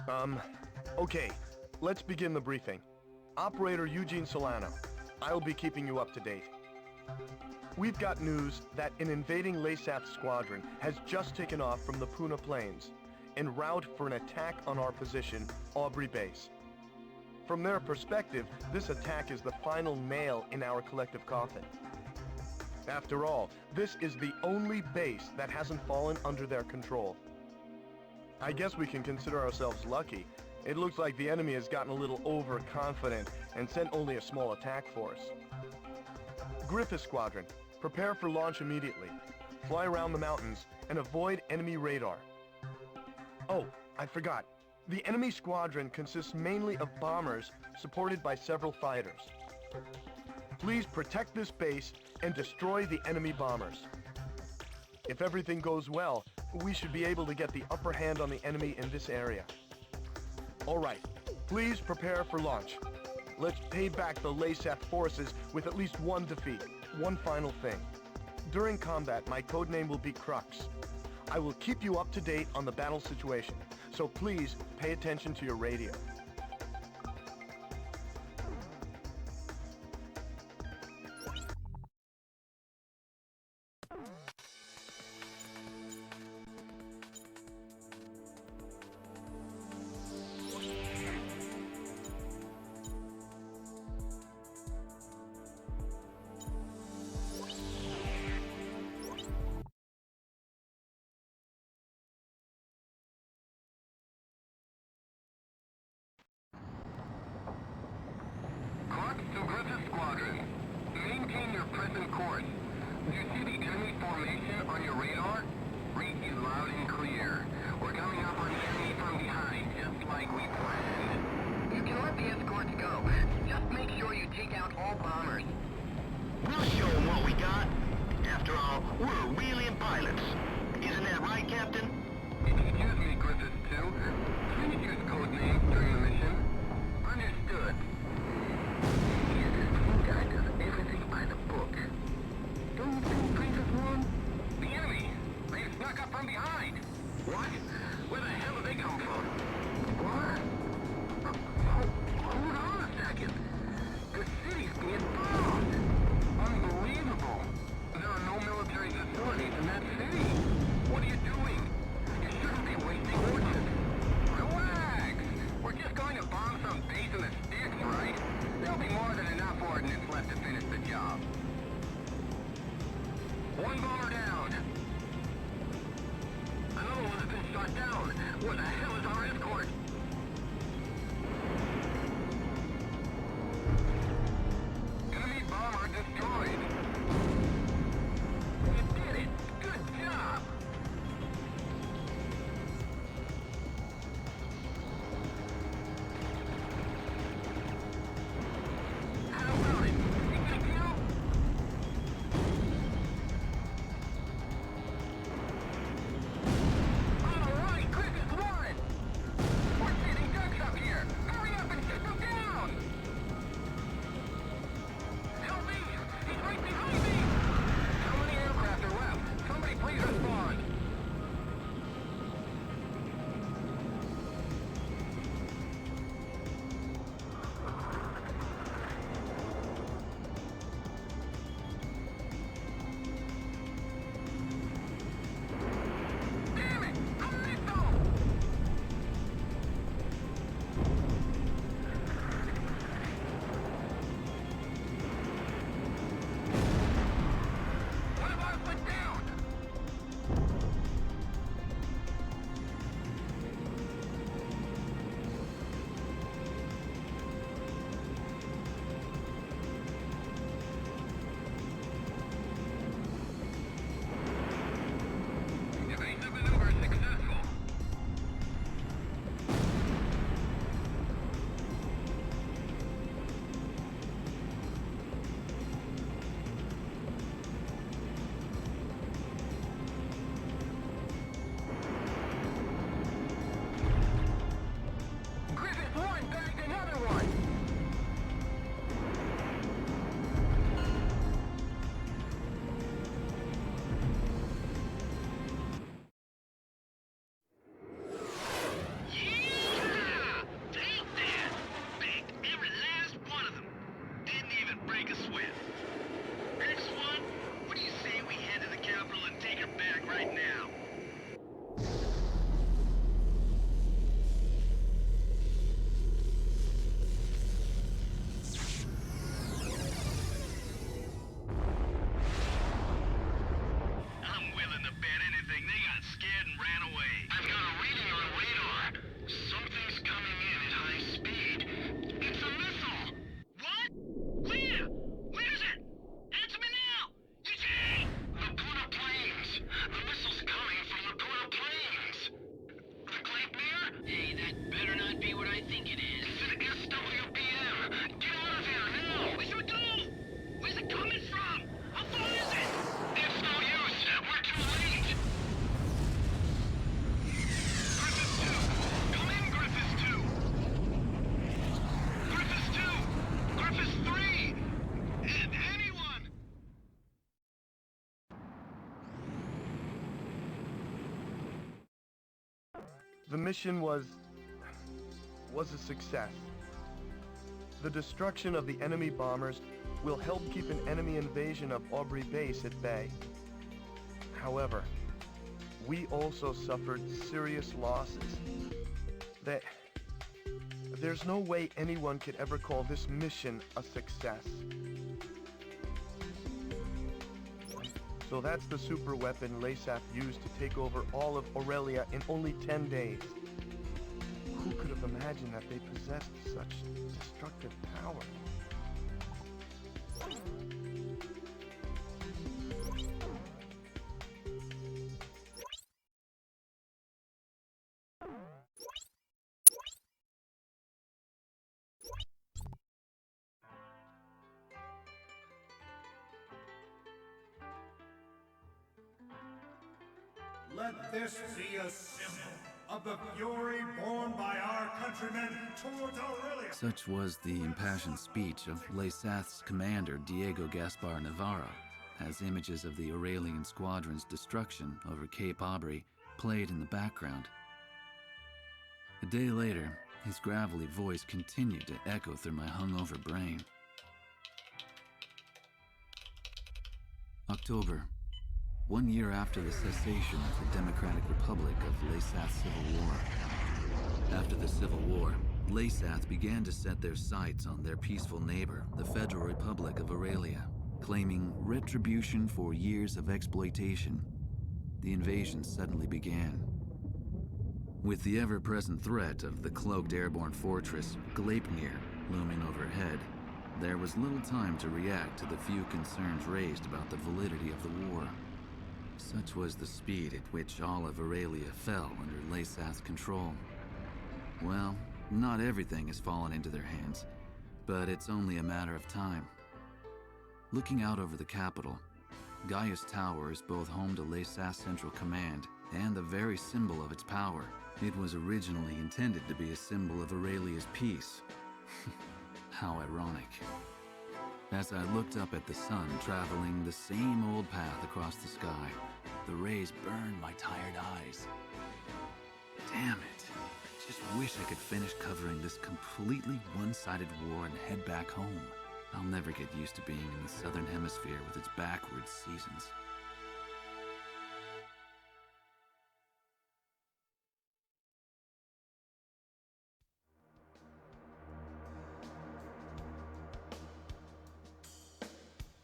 Um, okay. Let's begin the briefing. Operator Eugene Solano. I'll be keeping you up to date. We've got news that an invading LASAF squadron has just taken off from the Puna Plains, en route for an attack on our position, Aubrey Base. From their perspective, this attack is the final nail in our collective coffin. After all, this is the only base that hasn't fallen under their control. I guess we can consider ourselves lucky. It looks like the enemy has gotten a little overconfident and sent only a small attack force. Griffith Squadron, prepare for launch immediately. Fly around the mountains and avoid enemy radar. Oh, I forgot. The enemy squadron consists mainly of bombers supported by several fighters. Please protect this base and destroy the enemy bombers. If everything goes well, we should be able to get the upper hand on the enemy in this area. All right, please prepare for launch. Let's pay back the LASAF forces with at least one defeat. One final thing. During combat, my codename will be Crux. I will keep you up to date on the battle situation, so please pay attention to your radio. To Griffith Squadron, maintain your present course. Do you see the enemy formation on your radar? Read you loud and clear. We're coming up on the enemy from behind, just like we planned. You can let the escorts go. Just make sure you take out all bombers. We'll show them what we got. After all, we're wheeling pilots. Isn't that right, Captain? Excuse me, Griffith 2. Please use code names during the mission. Understood. Everything by the book. Don't you think Princess won? The enemy! They've snuck up from behind! What? Where the hell did they come from? What? Hold on a second. The city's being what I think it is. To the SWPM! Get out of here now! We should do! Where's it coming from? How far is it? It's no use! We're too late! Griffiths 2! Come in, Griffiths 2! Griffiths 2! Griffiths 3! Anyone! The mission was a success. The destruction of the enemy bombers will help keep an enemy invasion of Aubrey Base at bay. However, we also suffered serious losses. There's no way anyone could ever call this mission a success. So that's the super weapon LASAF used to take over all of Aurelia in only 10 days. Who could have imagined that they possessed such destructive power? Let this be a symbol of the fury borne by our countrymen towards Aurelia. Such was the impassioned speech of LASAF's commander Diego Gaspar Navarro, as images of the Aurelian squadron's destruction over Cape Aubrey played in the background. A day later, his gravelly voice continued to echo through my hungover brain. October. 1 year after the cessation of the Democratic Republic of LASAF's civil war. After the Civil War, LASAF began to set their sights on their peaceful neighbor, the Federal Republic of Aurelia, claiming retribution for years of exploitation. The invasion suddenly began. With the ever-present threat of the cloaked airborne fortress, Gleipnir, looming overhead, there was little time to react to the few concerns raised about the validity of the war. Such was the speed at which all of Aurelia fell under LASAF's control. Well, not everything has fallen into their hands, but it's only a matter of time. Looking out over the capital, Gaius Tower is both home to LASAF's Central Command and the very symbol of its power. It was originally intended to be a symbol of Aurelia's peace. How ironic. As I looked up at the sun traveling the same old path across the sky, the rays burned my tired eyes. Damn it. I just wish I could finish covering this completely one-sided war and head back home. I'll never get used to being in the southern hemisphere with its backwards seasons.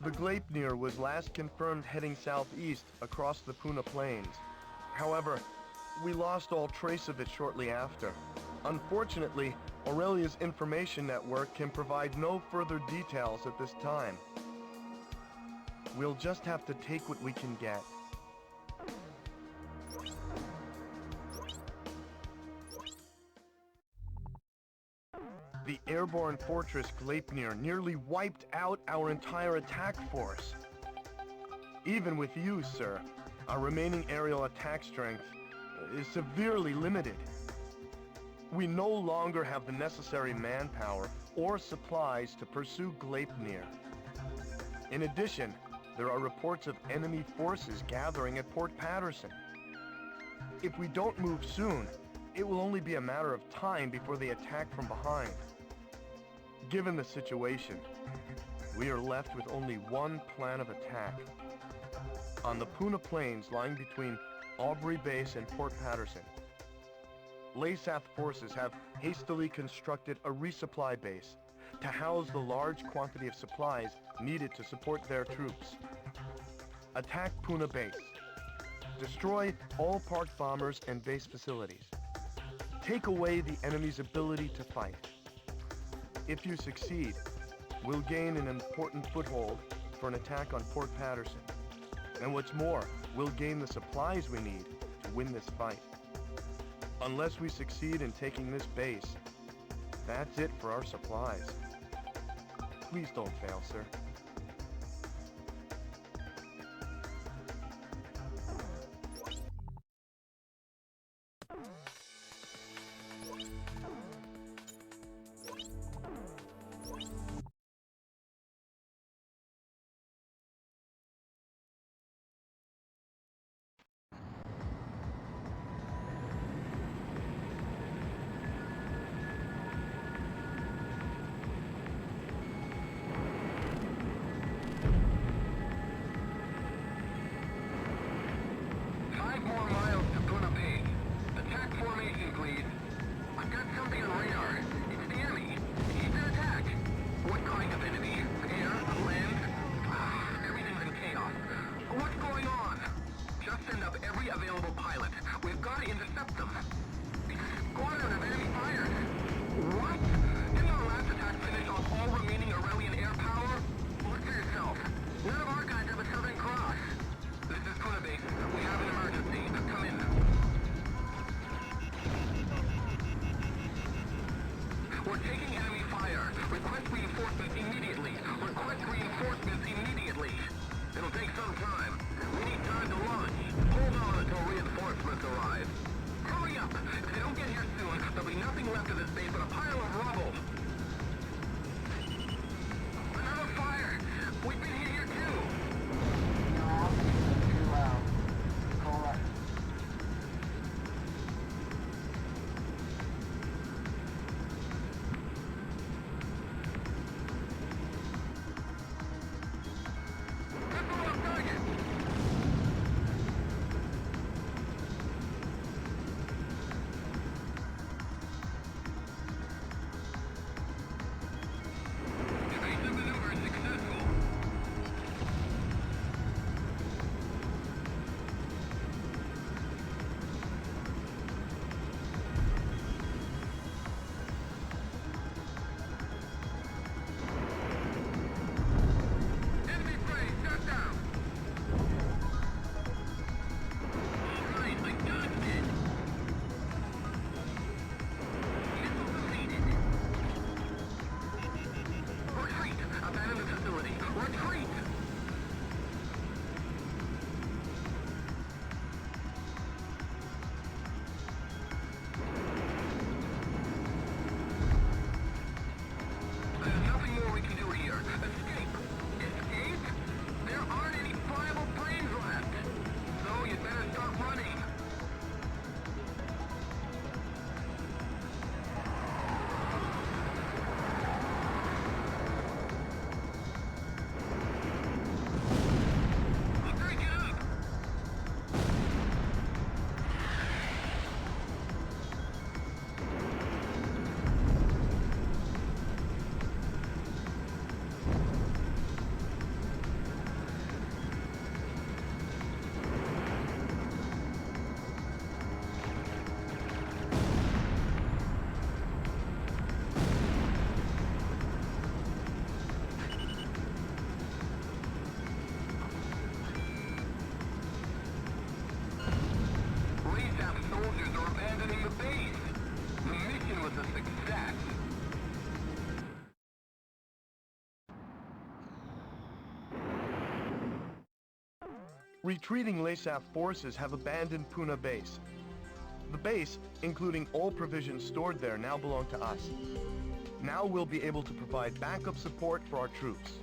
The Gleipnir was last confirmed heading southeast across the Puna Plains. However, we lost all trace of it shortly after. Unfortunately, Aurelia's information network can provide no further details at this time. We'll just have to take what we can get. The airborne fortress Gleipnir nearly wiped out our entire attack force. Even with you, sir, our remaining aerial attack strength is severely limited. We no longer have the necessary manpower or supplies to pursue Gleipnir. In addition, there are reports of enemy forces gathering at Port Patterson. If we don't move soon, it will only be a matter of time before they attack from behind. Given the situation, we are left with only one plan of attack. On the Puna Plains lying between Aubrey Base and Port Patterson, LASAF forces have hastily constructed a resupply base to house the large quantity of supplies needed to support their troops. Attack Puna Base. Destroy all parked bombers and base facilities. Take away the enemy's ability to fight. If you succeed, we'll gain an important foothold for an attack on Port Patterson. And what's more, we'll gain the supplies we need to win this fight. Unless we succeed in taking this base, That's it for our supplies. Please don't fail, sir. Retreating LASAF forces have abandoned Puna Base. The base, including all provisions stored there, now belong to us. Now we'll be able to provide backup support for our troops.